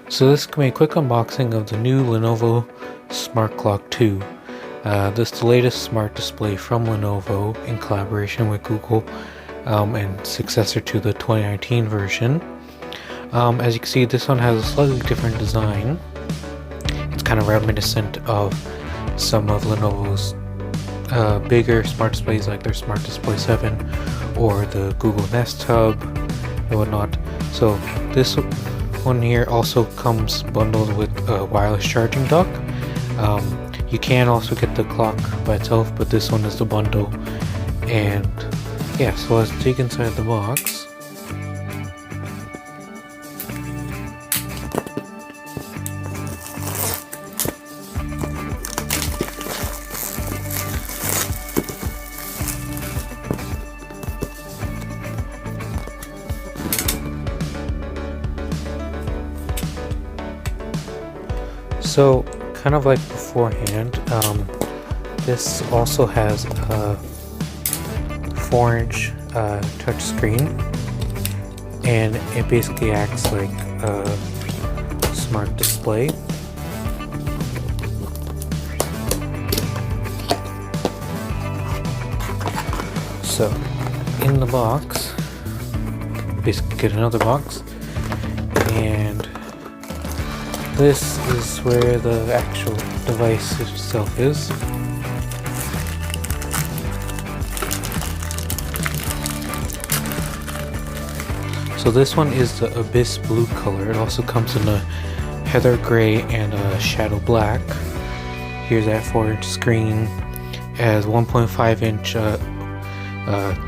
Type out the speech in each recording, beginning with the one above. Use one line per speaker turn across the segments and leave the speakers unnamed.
So this is a quick unboxing of the new Lenovo Smart Clock 2. This is the latest smart display from Lenovo in collaboration with Google and successor to the 2019 version. As you can see, this one has a slightly different design. It's kind of reminiscent of some of Lenovo's bigger smart displays like their Smart Display 7 or the Google Nest Hub and whatnot. So this one here also comes bundled with a wireless charging dock. You can also get the clock by itself, but this one is the bundle. And yeah, so let's dig inside the box. So, kind of like beforehand, this also has a 4-inch touch screen, and it basically acts like a smart display. So, in the box, basically get another box, and this is where the actual device itself is. So this one is the Abyss Blue color. It also comes in a Heather Gray and a Shadow Black. Here's that 4-inch screen. It has 1.5-inch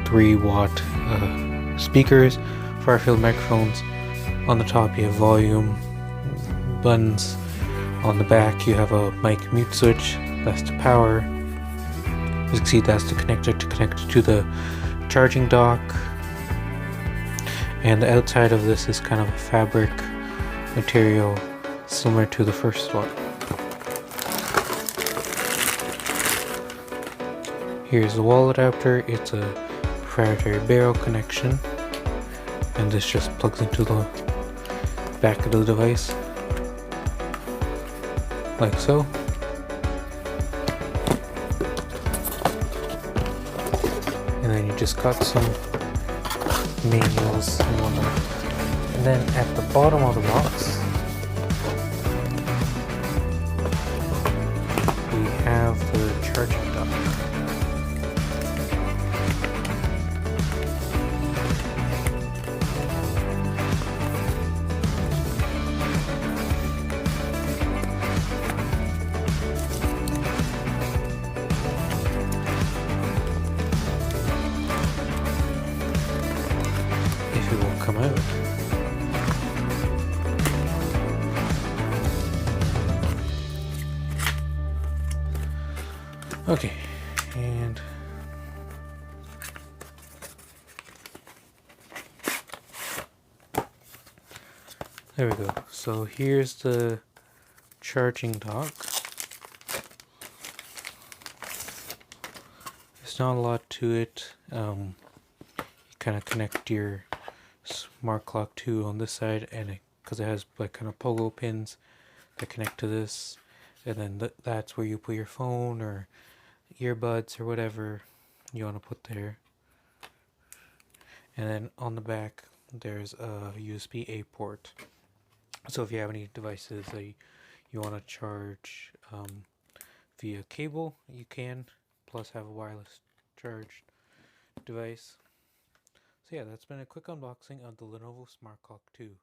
3-watt speakers, far-field microphones. On the top you have volume buttons. On the back you have a mic mute switch, that's the power. As you can see, that's the connector to connect to the charging dock. And the outside of this is kind of a fabric material similar to the first one. Here's the wall adapter. It's a proprietary barrel connection, and this just plugs into the back of the device like so. And then you just got some manuals and whatnot. And then at the bottom of the box we have the charging dock. If it will come out. Okay, and there we go. So here's the charging dock. There's not a lot to it. You kind of connect your Smart Clock 2 on this side, and because it has like kind of pogo pins that connect to this, and then that's where you put your phone or earbuds or whatever you want to put there. And then on the back there's a USB-A port, so if you have any devices that you want to charge via cable, you can, plus have a wireless charged device. So yeah, that's been a quick unboxing of the Lenovo Smart Clock 2.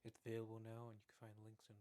It's available now, and you can find links in